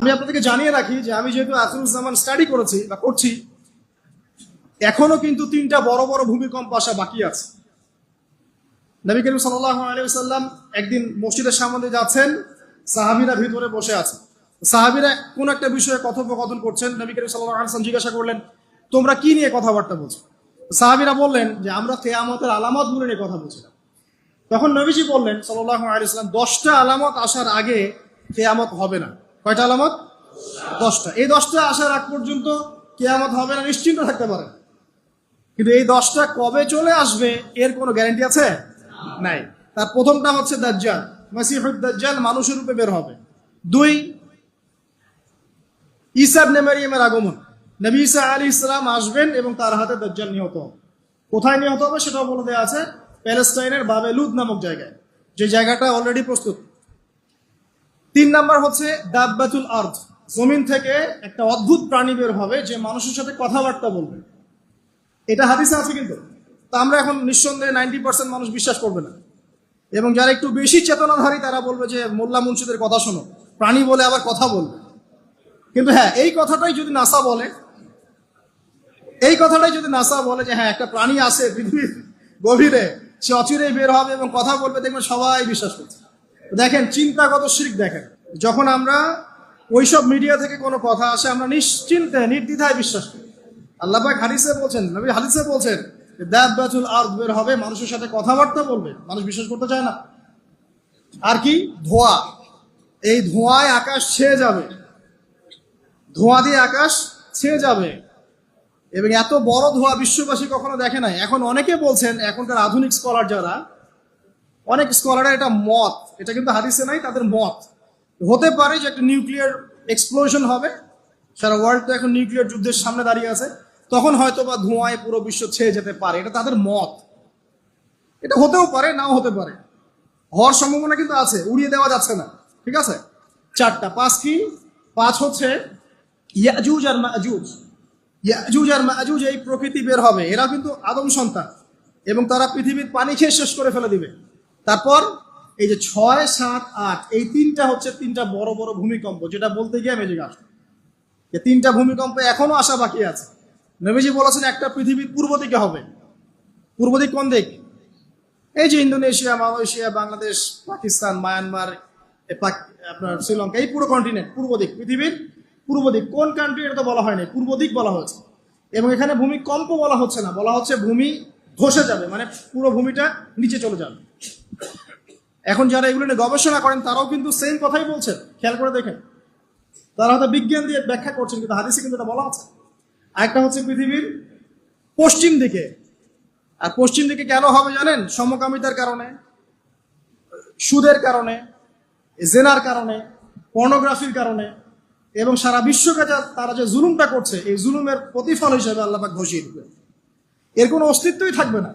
আমি আপনাদেরকে জানিয়ে রাখি যে আমি যেহেতু আখিরুজ্জামান স্টাডি করেছি বা করছি, এখনো কিন্তু 3টা বড় বড় ভূমিকম্প আসা বাকি আছে। নবী করিম সাল্লাল্লাহু আলাইহি ওয়াসাল্লাম একদিন মসজিদের সামনে যাচ্ছেন, সাহাবীরা ভিতরে বসে আছে। সাহাবীরা কোন একটা বিষয়ে কথোপকথন করছেন। নবী করিম সাল্লাল্লাহু আলাইহি ওয়াসাল্লাম জিজ্ঞাসা করলেন, তোমরা কি নিয়ে কথাবার্তা বলছো? সাহাবীরা বললেন যে আমরা কিয়ামতের আলামতগুলো নিয়ে কথা বলছিলাম। তখন নবীজি বললেন সাল্লাল্লাহু আলাইহি ওয়াসাল্লাম, 10টা আলামত আসার আগে কিয়ামত হবে না। কয়টা আলামত? 10টা। এই 10টা আসার আগ পর্যন্ত কিয়ামত হবে না, নিশ্চিন্ত থাকতে পারেন। কিন্তু এই 10টা কবে চলে আসবে এর কোনো গ্যারান্টি আছে? নাই। তার প্রথমটা হচ্ছে দাজ্জাল, মাসিহুদ দাজ্জাল মানুষের রূপে বের হবে। 2, ঈসা ইবনে মারইয়ামের আগমন। নবী ঈসা আলাইহিস সালাম আসবেন এবং তার হাতে দাজ্জাল নিহত হবে। কোথায় নিহত হবে সেটাও বলে দেওয়া আছে, প্যালেস্টাইনের বাবেলুদ নামক জায়গায়, যে জায়গাটা অলরেডি প্রস্তুত। 3 নাম্বার হচ্ছে দাব্বাতুল আরদ, জমিন থেকে একটা অদ্ভুত প্রাণী বের হবে যে মানুষের সাথে কথাবার্তা বলবে। এটা হাদিসে আছে, কিন্তু তা আমরা এখন নিঃসন্দেহে 90% মানুষ বিশ্বাস করবে না। এবং যারা একটু বেশি চেতনাধারী তারা বলবে যে মোল্লা মুন্সিদের কথা শোনো, প্রাণী বলে আবার কথা বলবে। কিন্তু হ্যাঁ, এই কথাটাই যদি নাসা বলে, যে হ্যাঁ একটা প্রাণী আছে পৃথিবীর গভীরে, সে অচিরেই বের হবে এবং কথা বলবে, দেখবেন সবাই বিশ্বাস করছে। দেখেন চিন্তাগত শিরক। দেখেন যখন আমরা ওইসব মিডিয়া থেকে কোনো কথা আসে, আমরা নিশ্চিন্তে নির্দ্বিধায় বিশ্বাস করি। আল্লাহ পাক হাদিসে বলছেন, নবী হাদিসে বলছেন দাব্বাতুল আরদ বের হবে, মানুষের সাথে কথাবার্তা বলবে। মানুষ বিশ্বাস করতে চায় না। আর কি? ধোঁয়া। এই ধোঁয়ায় আকাশ ছেয়ে যাবে, ধোঁয়া দিয়ে আকাশ ছেয়ে যাবে। এবং এত বড় ধোঁয়া বিশ্ববাসী কখনো দেখে নাই। এখন অনেকে বলছেন, এখনকার আধুনিক স্কলার যারা, অনেক স্কলাররা এটা মত, এটা কিন্তু হাদিসে নাই, তাদের মত হতে পারে যে একটা নিউক্লিয়ার এক্সপ্লোশন হবে। সারা ওয়ার্ল্ড তো এখন নিউক্লিয়ার যুদ্ধের সামনে দাঁড়িয়ে আছে, তখন হয়তো বা ধোঁয়ায় পুরো বিশ্ব ছেয়ে যেতে পারে। এটা তাদের মত। এটা হতেও পারে, নাও হতে পারে। হওয়ার সম্ভাবনা কিন্তু আছে, উড়িয়ে দেওয়া যাচ্ছে না। ঠিক আছে? 4টা। 5 কি? 5 হচ্ছে ইয়াজুজ আর মাজুজ। ইয়াজুজ আর মাজুজ এই প্রকৃতি বের হবে, এরা কিন্তু আদম সন্তান এবং তারা পৃথিবীর পানি খেয়ে শেষ করে ফেলে দিবে। তারপর এই যে 6, 7, 8, এই 3টা হচ্ছে 3টা বড় বড় ভূমিকম্প, যেটা বলতে গিয়ে মেজে গেছে। এই 3টা ভূমিকম্প এখনো আসা বাকি আছে। নবীজি বলেছেন একটা পৃথিবীর পূর্ব দিকে হবে। পূর্ব দিক কোন দিক? এই যে Indonesia, Malaysia, Bangladesh, Pakistan, Myanmar, আপনার শ্রীলঙ্কা, এই পুরো কন্টিনেন্ট পূর্ব দিক, পৃথিবীর পূর্ব দিক। কোন কান্ট্রি এটা তো বলা হয়নি, পূর্ব দিক বলা হয়েছে। এবং এখানে ভূমিকম্প বলা হচ্ছে না, বলা হচ্ছে ভূমি ধসে যাবে, মানে পুরো ভূমিটা নিচে চলে যাবে। এখন যারা এগুলো নিয়ে গবেষণা করেন তারাও কিন্তু সেম কথাই বলছেন, খেয়াল করে দেখেন। তারা হয়তো বিজ্ঞান দিয়ে ব্যাখ্যা করছেন, কিন্তু হাদিসে কিন্তু এটা বলা আছে। আরেকটা হচ্ছে পৃথিবীর পশ্চিম দিকে। আর পশ্চিম দিকে কেন হবে জানেন? সমকামিতার কারণে, সুদের কারণে, জেনার কারণে, পর্নোগ্রাফির কারণে, এবং সারা বিশ্বকে তারা যে জুলুমটা করছে, এই জুলুমের প্রতিফল হিসেবে আল্লাহ পাক ঘোষিয়ে দিবেন। এর কোনো অস্তিত্বই থাকবে না।